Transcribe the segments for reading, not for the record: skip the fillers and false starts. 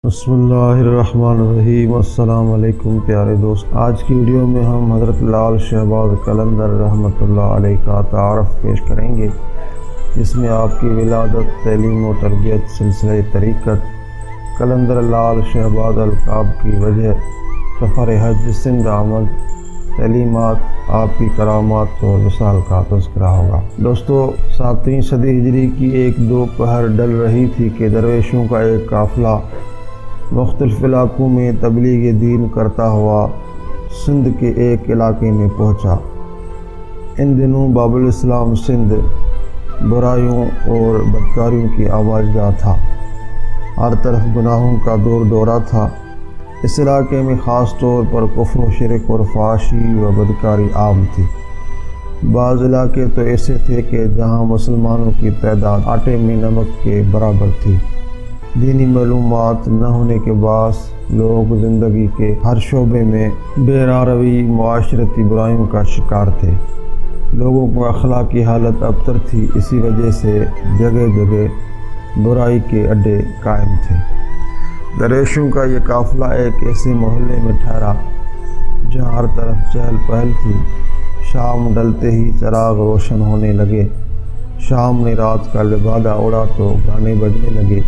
بسم اللہ الرحمن الرحیم۔ السلام علیکم پیارے دوست، آج کی ویڈیو میں ہم حضرت لال شہباز قلندر رحمۃ اللہ علیہ کا تعارف پیش کریں گے، جس میں آپ کی ولادت، تعلیم و تربیت، سلسلہ طریقت، قلندر لال شہباز القاب کی وجہ، سفر حج، سندھ آمد، تعلیمات، آپ کی کرامات اور وصال کا تذکرہ ہوگا۔ دوستو، 7ویں صدی ہجری کی ایک دوپہر ڈل رہی تھی کہ درویشوں کا ایک قافلہ مختلف علاقوں میں تبلیغ دین کرتا ہوا سندھ کے ایک علاقے میں پہنچا۔ ان دنوں باب الاسلام سندھ برائیوں اور بدکاریوں کی آواز گاہ تھا، ہر طرف گناہوں کا دور دورہ تھا۔ اس علاقے میں خاص طور پر کفر و شرک اور فحاشی و بدکاری عام تھی۔ بعض علاقے تو ایسے تھے کہ جہاں مسلمانوں کی تعداد آٹے میں نمک کے برابر تھی۔ دینی معلومات نہ ہونے کے باعث لوگ زندگی کے ہر شعبے میں بے راروی معاشرتی برائیوں کا شکار تھے۔ لوگوں کو اخلاقی حالت ابتر تھی، اسی وجہ سے جگہ جگہ برائی کے اڈے قائم تھے۔ درویشوں کا یہ قافلہ ایک ایسے محلے میں ٹھہرا جہاں ہر طرف چہل پہل تھی۔ شام ڈلتے ہی چراغ روشن ہونے لگے، شام نے رات کا لبادہ اڑا تو گانے بجنے لگے،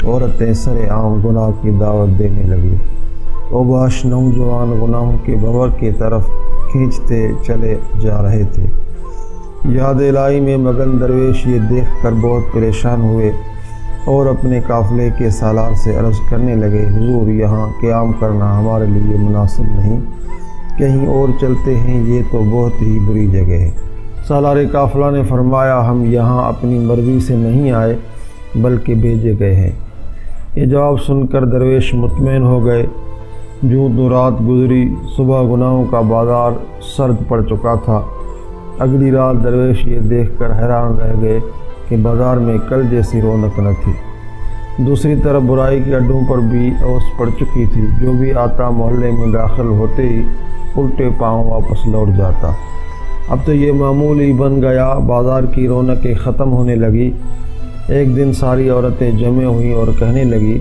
عورتیں سر عام گناہ کی دعوت دینے لگی۔ اوباش نوجوان گناہوں کے بھنور کی طرف کھینچتے چلے جا رہے تھے۔ یاد الہی میں مگن درویش یہ دیکھ کر بہت پریشان ہوئے اور اپنے قافلے کے سالار سے عرض کرنے لگے، حضور، یہاں قیام کرنا ہمارے لیے مناسب نہیں، کہیں اور چلتے ہیں، یہ تو بہت ہی بری جگہ ہے۔ سالار قافلہ نے فرمایا، ہم یہاں اپنی مرضی سے نہیں آئے بلکہ بھیجے گئے ہیں۔ یہ جواب سن کر درویش مطمئن ہو گئے۔ جو رات گزری، صبح گناہوں کا بازار سرد پڑ چکا تھا۔ اگلی رات درویش یہ دیکھ کر حیران رہ گئے کہ بازار میں کل جیسی رونق نہ تھی۔ دوسری طرف برائی کے اڈوں پر بھی اوس پڑ چکی تھی۔ جو بھی آتا محلے میں داخل ہوتے ہی الٹے پاؤں واپس لوٹ جاتا۔ اب تو یہ معمول ہی بن گیا، بازار کی رونقیں ختم ہونے لگی۔ ایک دن ساری عورتیں جمع ہوئیں اور کہنے لگی،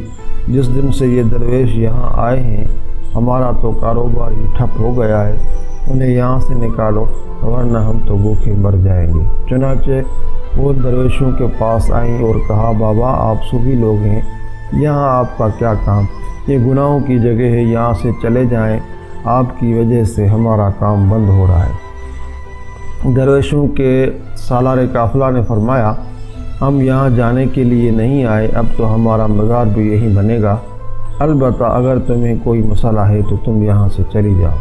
جس دن سے یہ درویش یہاں آئے ہیں ہمارا تو کاروبار ہی ٹھپ ہو گیا ہے، انہیں یہاں سے نکالو ورنہ ہم تو بھوکے مر جائیں گے۔ چنانچہ وہ درویشوں کے پاس آئیں اور کہا، بابا، آپ صوفی لوگ ہیں، یہاں آپ کا کیا کام؟ یہ گناہوں کی جگہ ہے، یہاں سے چلے جائیں، آپ کی وجہ سے ہمارا کام بند ہو رہا ہے۔ درویشوں کے سالار قافلہ نے فرمایا، ہم یہاں جانے کے لیے نہیں آئے، اب تو ہمارا مزار بھی یہی بنے گا، البتہ اگر تمہیں کوئی مسئلہ ہے تو تم یہاں سے چلی جاؤ۔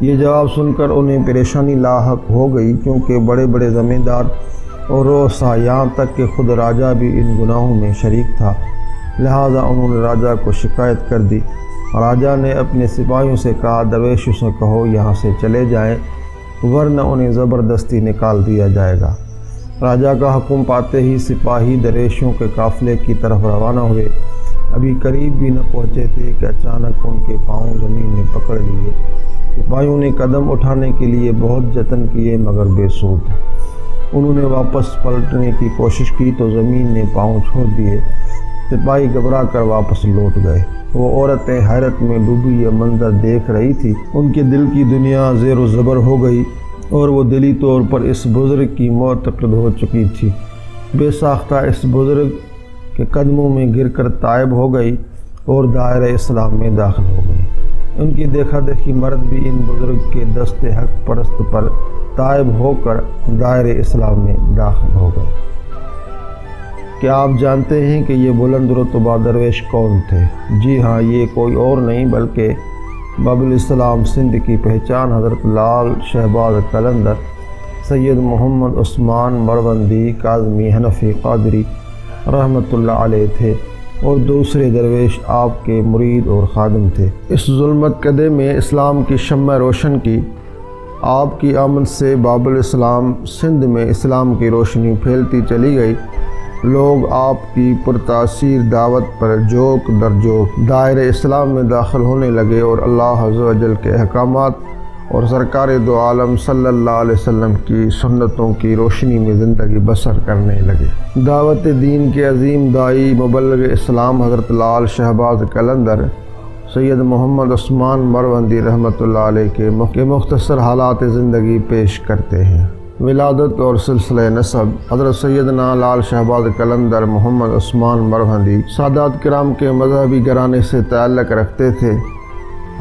یہ جواب سن کر انہیں پریشانی لاحق ہو گئی، کیونکہ بڑے بڑے زمیندار اور روسا، یہاں تک کہ خود راجہ بھی ان گناہوں میں شریک تھا۔ لہٰذا انہوں نے راجہ کو شکایت کر دی۔ راجہ نے اپنے سپاہیوں سے کہا، درویشوں سے کہو یہاں سے چلے جائیں ورنہ انہیں زبردستی نکال دیا جائے گا۔ راجہ کا حکم پاتے ہی سپاہی درویشوں کے قافلے کی طرف روانہ ہوئے۔ ابھی قریب بھی نہ پہنچے تھے کہ اچانک ان کے پاؤں زمین نے پکڑ لیے۔ سپاہیوں نے قدم اٹھانے کے لیے بہت جتن کیے مگر بے سود۔ انہوں نے واپس پلٹنے کی کوشش کی تو زمین نے پاؤں چھوڑ دیے۔ سپاہی گھبرا کر واپس لوٹ گئے۔ وہ عورتیں حیرت میں ڈوبی یہ منظر دیکھ رہی تھی۔ ان کے دل کی دنیا زیر و زبر ہو گئی اور وہ دلی طور پر اس بزرگ کی معتقد ہو چکی تھی۔ بے ساختہ اس بزرگ کے قدموں میں گر کر تائب ہو گئی اور دائرہ اسلام میں داخل ہو گئی۔ ان کی دیکھا دیکھی مرد بھی ان بزرگ کے دست حق پرست پر تائب ہو کر دائرہ اسلام میں داخل ہو گئے۔ کیا آپ جانتے ہیں کہ یہ بلند رتبہ درویش کون تھے؟ جی ہاں، یہ کوئی اور نہیں بلکہ باب الاسلام سندھ کی پہچان حضرت لال شہباز قلندر سید محمد عثمان مروندی کاظمی حنفی قادری رحمۃ اللہ علیہ تھے، اور دوسرے درویش آپ کے مرید اور خادم تھے۔ اس ظلمت کدے میں اسلام کی شمع روشن کی۔ آپ کی آمد سے باب الاسلام سندھ میں اسلام کی روشنی پھیلتی چلی گئی۔ لوگ آپ کی پرتاثیر دعوت پر جوک در جوک دائرہ اسلام میں داخل ہونے لگے اور اللہ عز و جل کے احکامات اور سرکار دو عالم صلی اللہ علیہ وسلم کی سنتوں کی روشنی میں زندگی بسر کرنے لگے۔ دعوت دین کے عظیم داعی مبلغ اسلام حضرت لال شہباز قلندر سید محمد عثمان مروندی رحمۃ اللہ علیہ کے مختصر حالات زندگی پیش کرتے ہیں۔ ولادت اور سلسلہ نسب: حضرت سیدنا لال شہباز قلندر محمد عثمان مروندی سادات کرام کے مذہبی گھرانے سے تعلق رکھتے تھے۔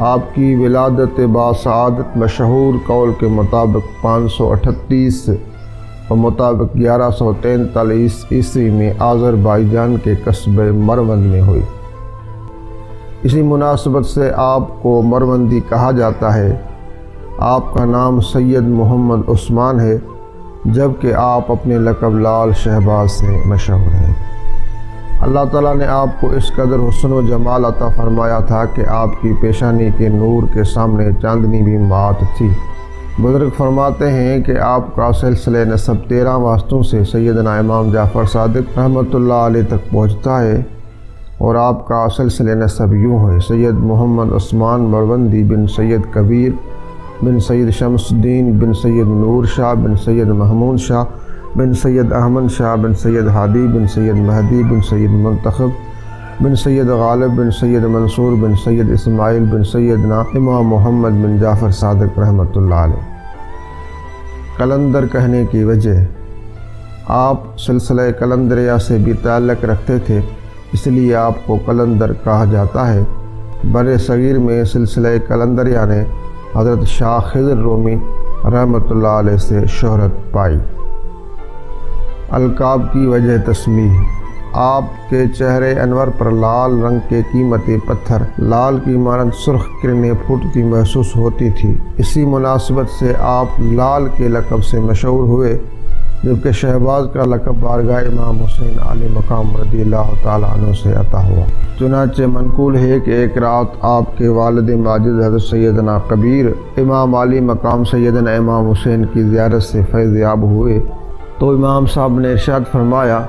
آپ کی ولادت باسعادت مشہور قول کے مطابق 538 اور مطابق 1143 عیسوی میں آذربائیجان کے قصبے مروند میں ہوئی۔ اسی مناسبت سے آپ کو مروندی کہا جاتا ہے۔ آپ کا نام سید محمد عثمان ہے، جبکہ آپ اپنے لقب لال شہباز سے مشہور ہیں۔ اللہ تعالیٰ نے آپ کو اس قدر حسن و جمال عطا فرمایا تھا کہ آپ کی پیشانی کے نور کے سامنے چاندنی بھی مات تھی۔ بزرگ فرماتے ہیں کہ آپ کا سلسلہ نسب 13 واسطوں سے سیدنا امام جعفر صادق رحمۃ اللہ علیہ تک پہنچتا ہے، اور آپ کا سلسلہ نسب یوں ہے: سید محمد عثمان مروندی بن سید کبیر بن سید شمس الدین بن سید نور شاہ بن سید محمود شاہ بن سید احمد شاہ بن سید ہادی بن سید مہدی بن سید منتخب بن سید غالب بن سید منصور بن سید اسماعیل بن سیدنا امام محمد بن جعفر صادق رحمۃ اللہ علیہ۔ قلندر کہنے کی وجہ: آپ سلسلہ قلندریہ سے بھی تعلق رکھتے تھے، اس لیے آپ کو قلندر کہا جاتا ہے۔ بر صغیر میں سلسلہ قلندریہ نے حضرت شاہ خضر رومی رحمۃ اللہ علیہ سے شہرت پائی۔ القاب کی وجہ تسمیہ: آپ کے چہرے انور پر لال رنگ کے قیمتی پتھر لال کی مانند سرخ کرنیں پھوٹتی محسوس ہوتی تھی۔ اسی مناسبت سے آپ لال کے لقب سے مشہور ہوئے، جبکہ شہباز کا لقب بارگاہ امام حسین علی مقام رضی اللہ تعالیٰ عنہ سے عطا ہوا۔ چنانچہ منقول ہے کہ ایک رات آپ کے والد ماجد حضرت سیدنا کبیر امام علی مقام سیدنا امام حسین کی زیارت سے فیض یاب ہوئے تو امام صاحب نے ارشاد فرمایا: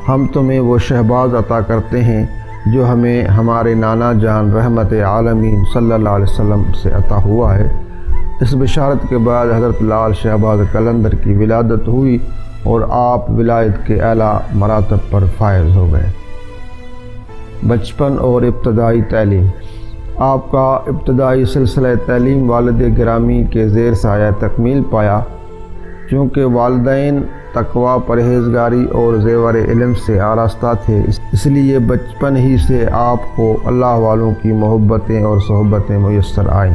ہم تمہیں وہ شہباز عطا کرتے ہیں جو ہمیں ہمارے نانا جان رحمت عالمین صلی اللہ علیہ وسلم سے عطا ہوا ہے۔ اس بشارت کے بعد حضرت لال شہباز قلندر کی ولادت ہوئی اور آپ ولایت کے اعلیٰ مراتب پر فائز ہو گئے۔ بچپن اور ابتدائی تعلیم: آپ کا ابتدائی سلسلہ تعلیم والد گرامی کے زیر سایہ تکمیل پایا۔ چونکہ والدین تقویٰ، پرہیزگاری اور زیور علم سے آراستہ تھے، اس لیے بچپن ہی سے آپ کو اللہ والوں کی محبتیں اور صحبتیں میسر آئیں،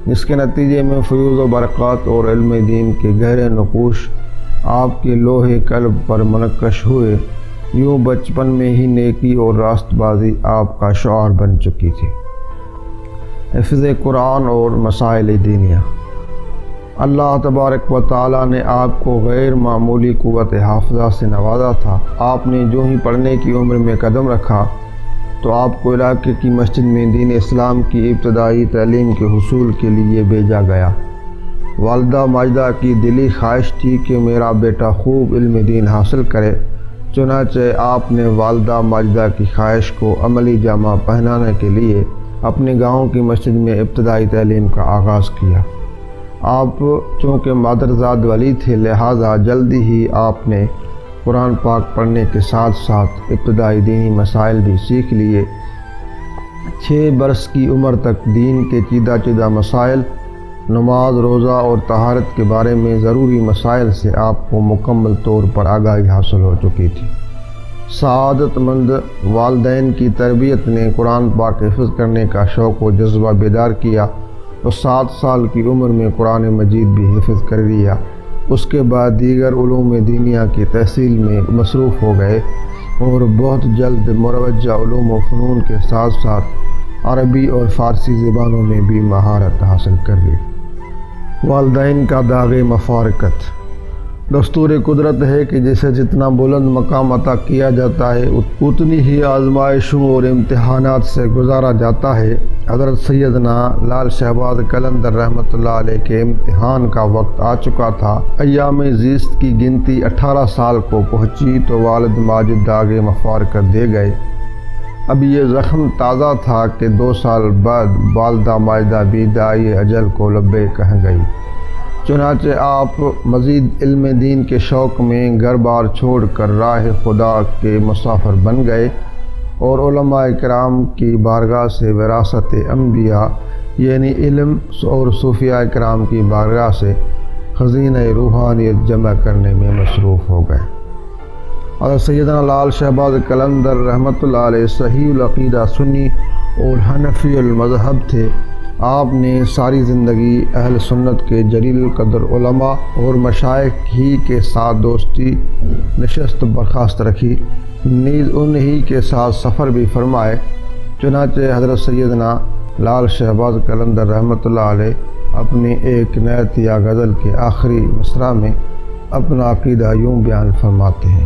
جس کے نتیجے میں فیوض و برکات اور علم دین کے گہرے نقوش آپ کے لوح قلب پر منقش ہوئے۔ یوں بچپن میں ہی نیکی اور راست بازی آپ کا شعار بن چکی تھی۔ حفظ قرآن اور مسائل دینیہ: اللہ تبارک و تعالیٰ نے آپ کو غیر معمولی قوت حافظہ سے نوازا تھا۔ آپ نے جو ہی پڑھنے کی عمر میں قدم رکھا تو آپ کو علاقے کی مسجد میں دین اسلام کی ابتدائی تعلیم کے حصول کے لیے بھیجا گیا۔ والدہ ماجدہ کی دلی خواہش تھی کہ میرا بیٹا خوب علم دین حاصل کرے، چنانچہ آپ نے والدہ ماجدہ کی خواہش کو عملی جامہ پہنانے کے لیے اپنے گاؤں کی مسجد میں ابتدائی تعلیم کا آغاز کیا۔ آپ چونکہ مادرزاد ولی تھے، لہٰذا جلدی ہی آپ نے قرآن پاک پڑھنے کے ساتھ ساتھ ابتدائی دینی مسائل بھی سیکھ لیے۔ 6 برس کی عمر تک دین کے چیدہ مسائل، نماز، روزہ اور طہارت کے بارے میں ضروری مسائل سے آپ کو مکمل طور پر آگاہی حاصل ہو چکی تھی۔ سعادت مند والدین کی تربیت نے قرآن پاک حفظ کرنے کا شوق و جذبہ بیدار کیا اور 7 سال کی عمر میں قرآن مجید بھی حفظ کر لیا۔ اس کے بعد دیگر علوم دینیہ کی تحصیل میں مصروف ہو گئے اور بہت جلد مروجہ علوم و فنون کے ساتھ ساتھ عربی اور فارسی زبانوں میں بھی مہارت حاصل کر لی۔ والدین کا داغ مفارقت: دستور قدرت ہے کہ جسے جتنا بلند مقام عطا کیا جاتا ہے اتنی ہی آزمائشوں اور امتحانات سے گزارا جاتا ہے۔ حضرت سیدنا لال شہباز قلندر رحمۃ اللہ علیہ کے امتحان کا وقت آ چکا تھا۔ ایام زیست کی گنتی 18 سال کو پہنچی تو والد ماجد داغ مفارقت دے گئے۔ اب یہ زخم تازہ تھا کہ 2 سال بعد والدہ ماجدہ بھی داعی اجل کو لبے کہہ گئی۔ چنانچہ آپ مزید علم دین کے شوق میں گھر بار چھوڑ کر راہ خدا کے مسافر بن گئے اور علماء کرام کی بارگاہ سے وراثت انبیاء یعنی علم اور صوفیاء کرام کی بارگاہ سے خزینہ روحانیت جمع کرنے میں مصروف ہو گئے۔ حضرت سیدنا لال شہباز قلندر رحمۃ اللہ علیہ صحیح العقیدہ سنی اور حنفی المذہب تھے۔ آپ نے ساری زندگی اہل سنت کے جلیل القدر علماء اور مشائخ ہی کے ساتھ دوستی نشست برخاست رکھی، نیز انہی کے ساتھ سفر بھی فرمائے۔ چنانچہ حضرت سیدنا لال شہباز قلندر رحمۃ اللہ علیہ اپنی ایک نعت یا غزل کے آخری مصرع میں اپنا عقیدہ یوں بیان فرماتے ہیں: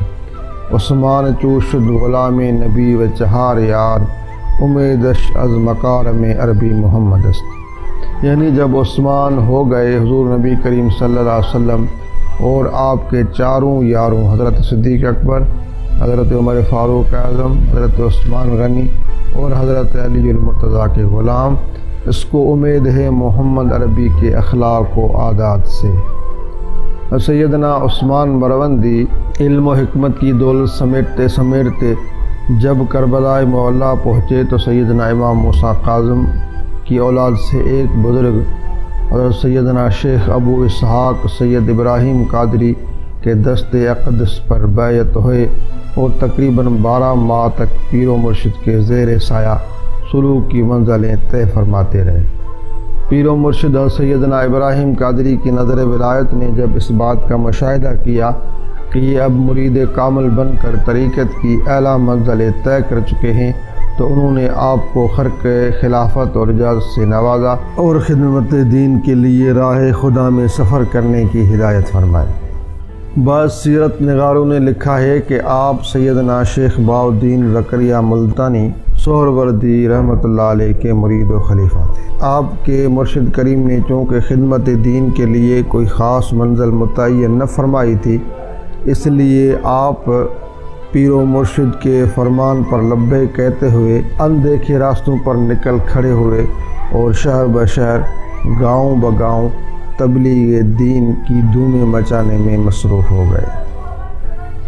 عثمان چوشد غلام نبی و چہار یار، امیدش از مکارم عربی محمد است۔ یعنی جب عثمان ہو گئے، حضور نبی کریم صلی اللہ علیہ وسلم اور آپ کے چاروں یاروں حضرت صدیق اکبر، حضرت عمر فاروق اعظم، حضرت عثمان غنی اور حضرت علی المرتضیٰ کے غلام، اس کو امید ہے محمد عربی کے اخلاق و عادات سے۔ سیدنا عثمان مروندی علم و حکمت کی دولت سمیٹتے سمیٹتے جب کربلا معلیٰ پہنچے تو سیدنا امام موسیٰ کاظم کی اولاد سے ایک بزرگ حضرت سیدنا شیخ ابو اسحاق سید ابراہیم قادری کے دست اقدس پر بیعت ہوئے اور تقریباً 12 ماہ تک پیر و مرشد کے زیر سایہ سلوک کی منزلیں طے فرماتے رہے۔ پیر و مرشد سیدنا ابراہیم قادری کی نظر ولایت نے جب اس بات کا مشاہدہ کیا کہ یہ اب مرید کامل بن کر طریقت کی اعلیٰ منزلیں طے کر چکے ہیں تو انہوں نے آپ کو خرق خلافت اور اجازت سے نوازا اور خدمت دین کے لیے راہ خدا میں سفر کرنے کی ہدایت فرمائی۔ بعض سیرت نگاروں نے لکھا ہے کہ آپ سیدنا شیخ بہاء الدین زکریا ملتانی سہروردی رحمۃ اللہ علیہ کے مرید و خلیفہ تھے۔ آپ کے مرشد کریم نے چونکہ خدمت دین کے لیے کوئی خاص منزل متعین نہ فرمائی تھی، اس لیے آپ پیر و مرشد کے فرمان پر لبے کہتے ہوئے اندیکھے راستوں پر نکل کھڑے ہوئے اور شہر بشہر گاؤں بگاؤں تبلیغ دین کی دھومیں مچانے میں مصروف ہو گئے۔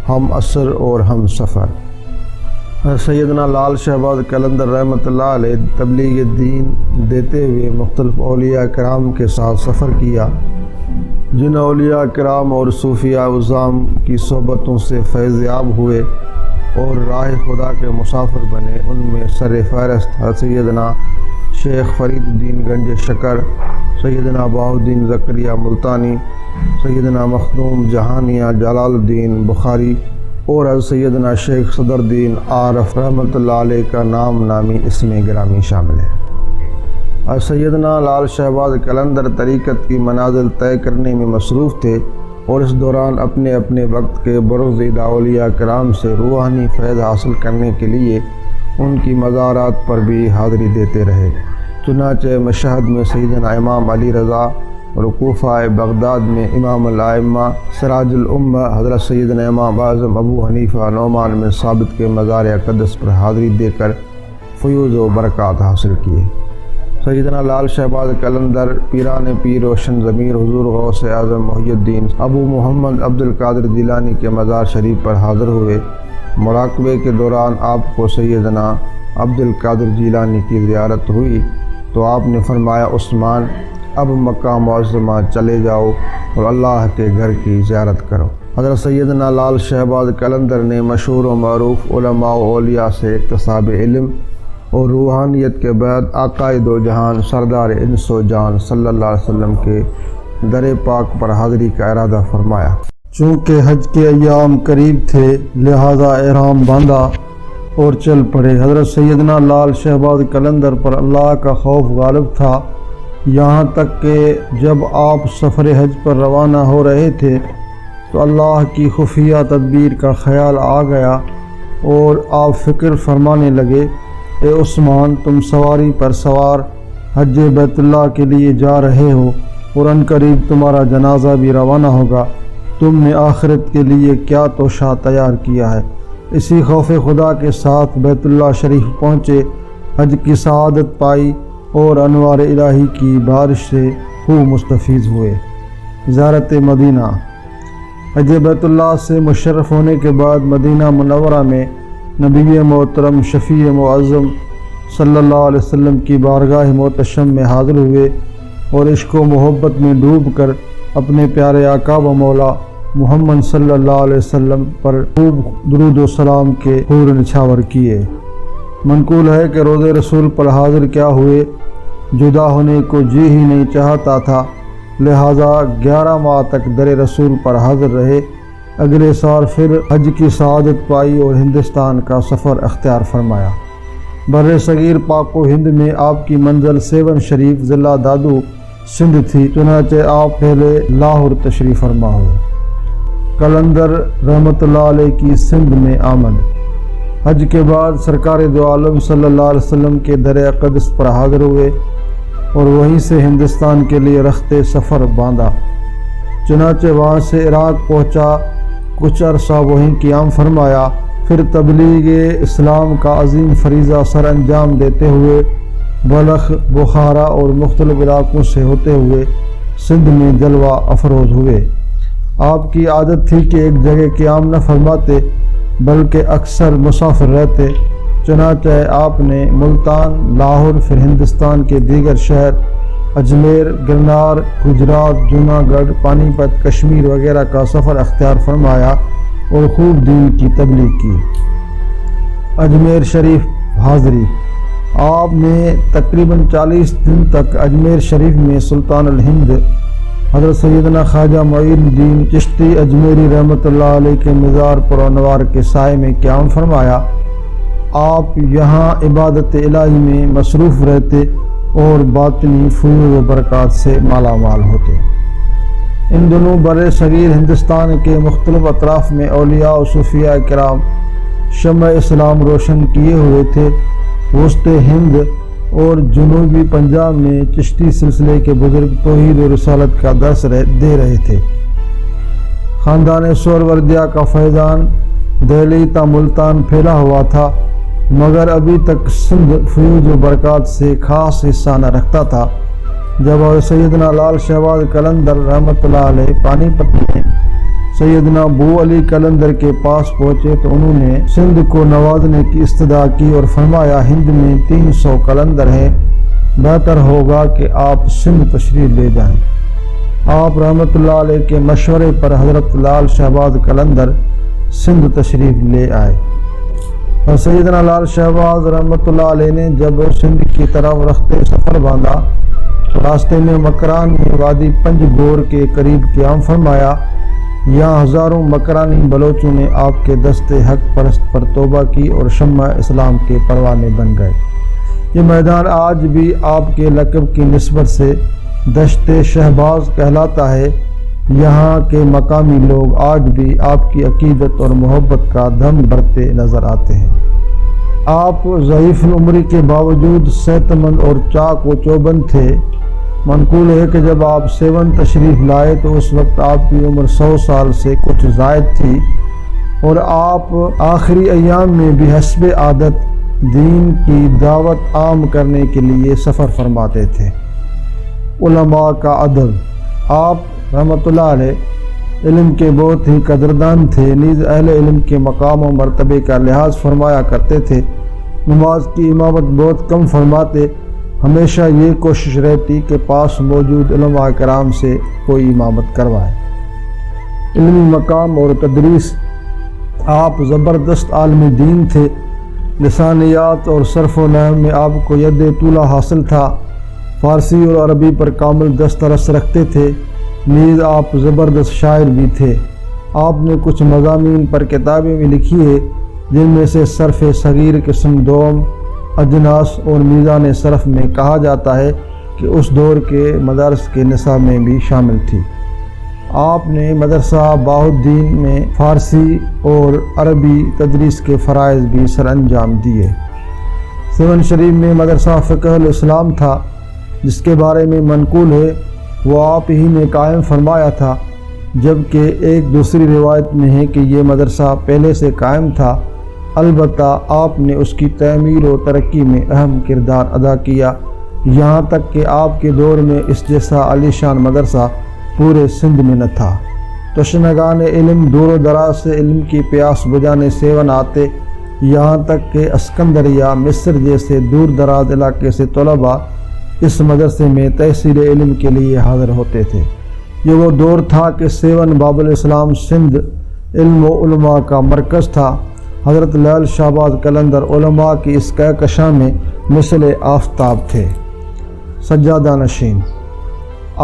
ہم اثر اور ہم سفر۔ سیدنا لال شہباز قلندر رحمۃ اللہ علیہ تبلیغ دین دیتے ہوئے مختلف اولیاء کرام کے ساتھ سفر کیا، جن اولیاء کرام اور صوفیاء عظام کی صحبتوں سے فیض یاب ہوئے اور راہ خدا کے مسافر بنے۔ ان میں سر فہرست سیدنا شیخ فرید الدین گنج شکر، سیدنا بہاء الدین زکریا ملتانی، سیدنا مخدوم جہانیہ جلال الدین بخاری اور حضرت سیدنا شیخ صدر الدین عارف رحمۃ اللہ علیہ کا نام نامی اسم گرامی شامل ہے۔ سیدنا لال شہباز قلندر طریقت کی منازل طے کرنے میں مصروف تھے اور اس دوران اپنے اپنے وقت کے برگزیدہ اولیاء کرام سے روحانی فیض حاصل کرنے کے لیے ان کی مزارات پر بھی حاضری دیتے رہے۔ چنانچہ مشہد میں سیدنا امام علی رضا اور کوفہ بغداد میں امام الائمہ سراج الامہ حضرت سیدنا امام اعظم ابو حنیفہ نعمان بن ثابت کے مزار اقدس پر حاضری دے کر فیوز و برکات حاصل کیے۔ سیدنا لال شہباز قلندر پیران پیر روشن ضمیر حضور غوث اعظم محی الدین ابو محمد عبد القادر جیلانی کے مزار شریف پر حاضر ہوئے۔ مراقبے کے دوران آپ کو سیدنا عبد القادر جیلانی کی زیارت ہوئی تو آپ نے فرمایا، عثمان اب مکہ معظمہ چلے جاؤ اور اللہ کے گھر کی زیارت کرو۔ حضرت سیدنا لال شہباز قلندر نے مشہور و معروف علماء و اولیاء سے اکتساب علم اور روحانیت کے بعد آقا دو جہان سردار انس و جان صلی اللہ علیہ وسلم کے در پاک پر حاضری کا ارادہ فرمایا۔ چونکہ حج کے ایام قریب تھے لہذا احرام باندھا اور چل پڑے۔ حضرت سیدنا لال شہباز قلندر پر اللہ کا خوف غالب تھا، یہاں تک کہ جب آپ سفر حج پر روانہ ہو رہے تھے تو اللہ کی خفیہ تدبیر کا خیال آ گیا اور آپ فکر فرمانے لگے، اے عثمان، تم سواری پر سوار حج بیت اللہ کے لیے جا رہے ہو اور ان قریب تمہارا جنازہ بھی روانہ ہوگا، تم نے آخرت کے لیے کیا توشہ تیار کیا ہے؟ اسی خوف خدا کے ساتھ بیت اللہ شریف پہنچے، حج کی سعادت پائی اور انوار الہی کی بارش سے خوب مستفیض ہوئے۔ زیارت مدینہ۔ حج بیت اللہ سے مشرف ہونے کے بعد مدینہ منورہ میں نبی محترم شفیع معظم صلی اللہ علیہ وسلم کی بارگاہ محتشم میں حاضر ہوئے اور عشق و محبت میں ڈوب کر اپنے پیارے آقا و مولا محمد صلی اللہ علیہ وسلم پر خوب درود و سلام کے حور نچھاور کیے۔ منقول ہے کہ روضے رسول پر حاضر کیا ہوئے، جدا ہونے کو جی ہی نہیں چاہتا تھا، لہٰذا 11 ماہ تک در رسول پر حاضر رہے۔ اگلے سال پھر حج کی سعادت پائی اور ہندوستان کا سفر اختیار فرمایا۔ بر صغیر پاک و ہند میں آپ کی منزل سیون شریف ضلع دادو سندھ تھی، چنانچہ آپ پہلے لاہور تشریف فرما ہوئے۔ قلندر رحمۃ اللہ علیہ کی سندھ میں آمد۔ حج کے بعد سرکار دو عالم صلی اللہ علیہ وسلم کے در اقدس پر حاضر ہوئے اور وہیں سے ہندوستان کے لیے رخت سفر باندھا۔ چنانچہ وہاں سے عراق پہنچا، کچھ عرصہ وہیں قیام فرمایا، پھر تبلیغ اسلام کا عظیم فریضہ سر انجام دیتے ہوئے بلخ، بخارا اور مختلف علاقوں سے ہوتے ہوئے سندھ میں جلوہ افروز ہوئے۔ آپ کی عادت تھی کہ ایک جگہ قیام نہ فرماتے بلکہ اکثر مسافر رہتے، چنانچہ آپ نے ملتان، لاہور، پھر ہندوستان کے دیگر شہر اجمیر، گرنار، گجرات، جوناگڑھ، پانی پت، کشمیر وغیرہ کا سفر اختیار فرمایا اور خوب دین کی تبلیغ کی۔ اجمیر شریف حاضری۔ آپ نے تقریباً 40 دن تک اجمیر شریف میں سلطان الہند حضرت سیدنا خواجہ معین الدین چشتی اجمیری رحمۃ اللہ علیہ کے مزار پر انوار کے سائے میں قیام فرمایا۔ آپ یہاں عبادت الہی میں مصروف رہتے اور باطنی فیوض و برکات سے مالا مال ہوتے۔ ان دنوں بر صغیر ہندوستان کے مختلف اطراف میں اولیاء و صوفیاء کرام شمع اسلام روشن کیے ہوئے تھے۔ وسط ہند اور جنوبی پنجاب میں چشتی سلسلے کے بزرگ توحید و رسالت کا درس دے رہے تھے۔ خاندان سہروردیہ کا فیضان دہلی تا ملتان پھیلا ہوا تھا، مگر ابھی تک سندھ فیوض و برکات سے خاص حصہ نہ رکھتا تھا۔ جب سیدنا لال شہباز قلندر رحمۃ اللہ علیہ پانی پت میں سیدنا بو علی قلندر کے پاس پہنچے تو انہوں نے سندھ کو نوازنے کی استدعا کی اور فرمایا ہند میں 300 قلندر ہیں، بہتر ہوگا کہ آپ سندھ تشریف لے جائیں۔ آپ رحمۃ اللہ علیہ کے مشورے پر حضرت لال شہباز قلندر سندھ تشریف لے آئے اور سیدنا لال شہباز رحمۃ اللہ علیہ نے جب سندھ کی طرف رخت سفر باندھا تو راستے میں مکران میں وادی پنج گور کے قریب قیام فرمایا۔ یہاں ہزاروں مکرانی بلوچوں نے آپ کے دست حق پرست پر توبہ کی اور شمع اسلام کے پروانے بن گئے۔ یہ میدان آج بھی آپ کے لقب کی نسبت سے دشت شہباز کہلاتا ہے۔ یہاں کے مقامی لوگ آج بھی آپ کی عقیدت اور محبت کا دم بھرتے نظر آتے ہیں۔ آپ ضعیف العمری کے باوجود صحت مند اور چاق و چوبند تھے۔ منقول ہے کہ جب آپ سیون تشریف لائے تو اس وقت آپ کی عمر 100 سال سے کچھ زائد تھی اور آپ آخری ایام میں بھی حسب عادت دین کی دعوت عام کرنے کے لیے سفر فرماتے تھے۔ علماء کا ادب۔ آپ رحمۃ اللہ علیہ علم کے بہت ہی قدردان تھے، نیز اہل علم کے مقام و مرتبے کا لحاظ فرمایا کرتے تھے۔ نماز کی امامت بہت کم فرماتے، ہمیشہ یہ کوشش رہتی کہ پاس موجود علماء کرام سے کوئی امامت کروائے۔ علمی مقام اور تدریس۔ آپ زبردست عالم دین تھے۔ لسانیات اور صرف و نحو میں آپ کو ید طولہ حاصل تھا۔ فارسی اور عربی پر کامل دسترس رکھتے تھے، نیز آپ زبردست شاعر بھی تھے۔ آپ نے کچھ مضامین پر کتابیں بھی لکھی ہے، جن میں سے صرف صغیر قسم دوم، اجناس اور میزان صرف میں کہا جاتا ہے کہ اس دور کے مدارس کے نصاب میں بھی شامل تھی۔ آپ نے مدرسہ باہ الدین میں فارسی اور عربی تدریس کے فرائض بھی سر انجام دیے۔ سیون شریف میں مدرسہ فقہ الاسلام تھا، جس کے بارے میں منقول ہے وہ آپ ہی نے قائم فرمایا تھا، جبکہ ایک دوسری روایت میں ہے کہ یہ مدرسہ پہلے سے قائم تھا البتہ آپ نے اس کی تعمیر و ترقی میں اہم کردار ادا کیا، یہاں تک کہ آپ کے دور میں اس جیسا عالی شان مدرسہ پورے سندھ میں نہ تھا۔ تشنگان علم دور و دراز سے علم کی پیاس بجھانے سیون آتے، یہاں تک کہ اسکندریہ، مصر جیسے دور دراز علاقے سے طلباء اس مدرسے میں تحصیل علم کے لیے حاضر ہوتے تھے۔ یہ وہ دور تھا کہ سیون باب الاسلام سندھ علم و علماء کا مرکز تھا۔ حضرت لعل شہباز قلندر علماء کی اس کہکشاں میں مثل آفتاب تھے۔ سجادہ نشین،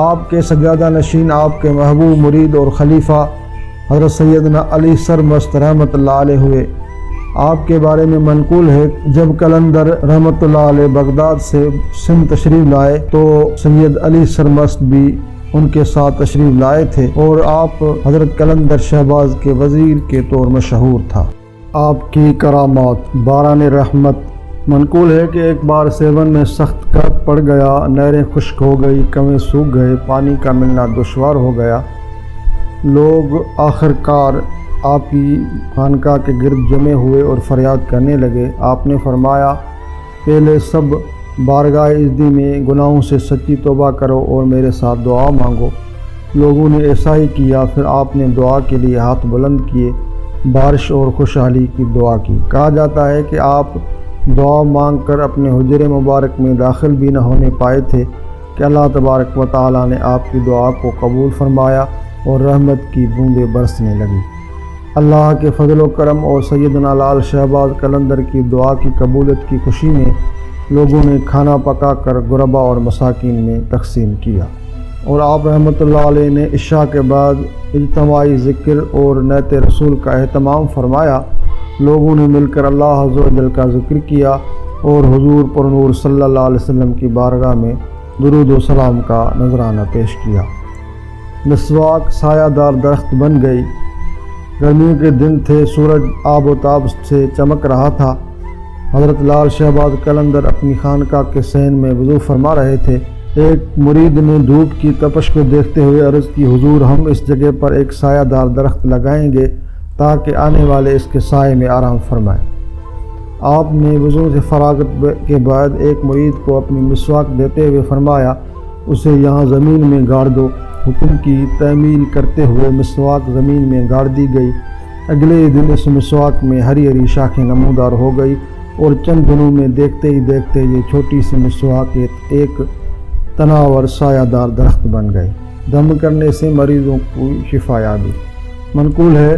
آپ کے سجادہ نشین آپ کے محبوب مرید اور خلیفہ حضرت سیدنا علی سرمست رحمۃ اللہ علیہ ہوئے۔ آپ کے بارے میں منقول ہے جب قلندر رحمۃ اللہ علیہ بغداد سے سندھ تشریف لائے تو سید علی سرمست بھی ان کے ساتھ تشریف لائے تھے اور آپ حضرت قلندر شہباز کے وزیر کے طور مشہور تھا۔ آپ کی کرامات باران رحمت، منقول ہے کہ ایک بار سیون میں سخت قحط پڑ گیا، نہریں خشک ہو گئی، کنویں سوکھ گئے، پانی کا ملنا دشوار ہو گیا۔ لوگ آخر کار آپ کی خانقاہ کے گرد جمع ہوئے اور فریاد کرنے لگے۔ آپ نے فرمایا، پہلے سب بارگاہ عزتی میں گناہوں سے سچی توبہ کرو اور میرے ساتھ دعا مانگو۔ لوگوں نے ایسا ہی کیا، پھر آپ نے دعا کے لیے ہاتھ بلند کیے، بارش اور خوشحالی کی دعا کی۔ کہا جاتا ہے کہ آپ دعا مانگ کر اپنے حجرے مبارک میں داخل بھی نہ ہونے پائے تھے کہ اللہ تبارک و تعالیٰ نے آپ کی دعا کو قبول فرمایا اور رحمت کی بوندیں برسنے لگی۔ اللہ کے فضل و کرم اور سیدنا لعل شہباز قلندر کی دعا کی قبولیت کی خوشی میں لوگوں نے کھانا پکا کر غربا اور مساکین میں تقسیم کیا، اور آپ رحمۃ اللہ علیہ نے عشاء کے بعد اجتماعی ذکر اور نعت رسول کا اہتمام فرمایا۔ لوگوں نے مل کر اللہ عز و جل کا ذکر کیا اور حضور پر نور صلی اللہ علیہ وسلم کی بارگاہ میں درود و سلام کا نذرانہ پیش کیا۔ مسواک سایہ دار درخت بن گئی۔ گرمیوں کے دن تھے، سورج آب و تاب سے چمک رہا تھا۔ حضرت لعل شہباز قلندر اپنی خانقاہ کے صحن میں وضو فرما رہے تھے۔ ایک مرید نے دھوپ کی تپش کو دیکھتے ہوئے عرض کی، حضور ہم اس جگہ پر ایک سایہ دار درخت لگائیں گے تاکہ آنے والے اس کے سائے میں آرام فرمائیں۔ آپ نے وضو سے فراغت کے بعد ایک مرید کو اپنی مسواک دیتے ہوئے فرمایا، اسے یہاں زمین میں گاڑ دو۔ حکم کی تعمیل کرتے ہوئے مسواک زمین میں گاڑ دی گئی۔ اگلے دن اس مسواک میں ہری ہری شاخیں نمودار ہو گئی اور چند دنوں میں دیکھتے ہی دیکھتے یہ چھوٹی سی مسواک ایک تناور سایہ دار درخت بن گئی۔ دم کرنے سے مریضوں کو شفا یابی۔ منقول ہے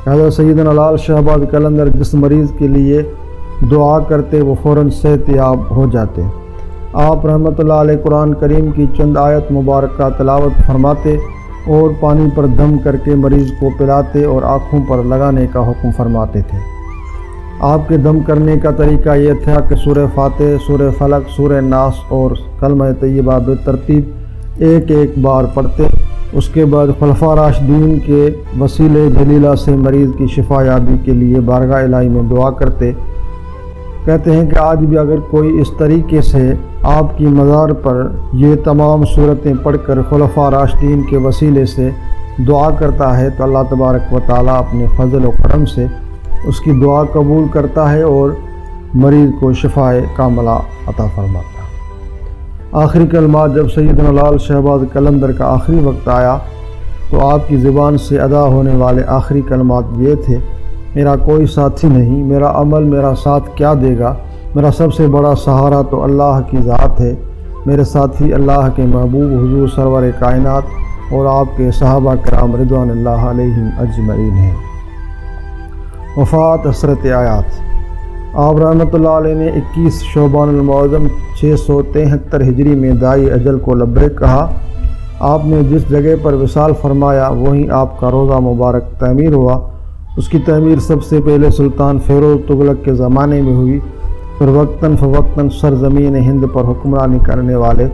کہ حضرت سیدنا لعل شہباز قلندر جس مریض کے لیے دعا کرتے وہ فوراً صحت یاب ہو جاتے۔ آپ رحمۃ اللہ علیہ قرآن کریم کی چند آیت مبارکہ تلاوت فرماتے اور پانی پر دم کر کے مریض کو پلاتے اور آنکھوں پر لگانے کا حکم فرماتے تھے۔ آپ کے دم کرنے کا طریقہ یہ تھا کہ سورہ فاتح، سورہ فلق، سورہ ناس اور کلمہ طیبہ بترتیب ایک ایک بار پڑھتے۔ اس کے بعد خلفاء راشدین کے وسیلے جلیلہ سے مریض کی شفا یابی کے لیے بارگاہ الہی میں دعا کرتے۔ کہتے ہیں کہ آج بھی اگر کوئی اس طریقے سے آپ کی مزار پر یہ تمام صورتیں پڑھ کر خلفاء راشدین کے وسیلے سے دعا کرتا ہے تو اللہ تبارک و تعالیٰ اپنے فضل و کرم سے اس کی دعا قبول کرتا ہے اور مریض کو شفائے کاملہ عطا فرماتا ہے۔ آخری کلمات جب سیدنا لعل شہباز قلندر کا آخری وقت آیا تو آپ کی زبان سے ادا ہونے والے آخری کلمات یہ تھے، میرا کوئی ساتھی نہیں، میرا عمل میرا ساتھ کیا دے گا، میرا سب سے بڑا سہارا تو اللہ کی ذات ہے، میرے ساتھی اللہ کے محبوب حضور سرور کائنات اور آپ کے صحابہ کرام رضوان اللہ علیہم اجمعین ہیں۔ وفات حسرت آیات۔ آپ رحمۃ اللہ علیہ نے 21 شعبان المعظم 673 ہجری میں دائی اجل کو لبیک کہا۔ آپ نے جس جگہ پر وصال فرمایا وہیں آپ کا روضہ مبارک تعمیر ہوا۔ اس کی تعمیر سب سے پہلے سلطان فیروز تغلق کے زمانے میں ہوئی، پھر وقتاً فوقتاً سرزمین ہند پر حکمرانی کرنے والے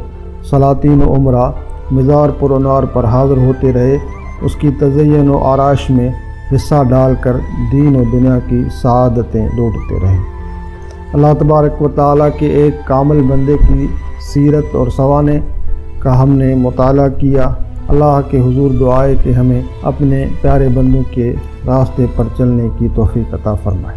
سلاطین و عمرہ مزار پر انوار پر حاضر ہوتے رہے، اس کی تزئین و آرائش میں حصہ ڈال کر دین و دنیا کی سعادتیں لوٹتے رہے۔ اللہ تبارک و تعالیٰ کے ایک کامل بندے کی سیرت اور سوانح کا ہم نے مطالعہ کیا۔ اللہ کے حضور دعائے کہ ہمیں اپنے پیارے بندوں کے راستے پر چلنے کی توفیق عطا فرمائے۔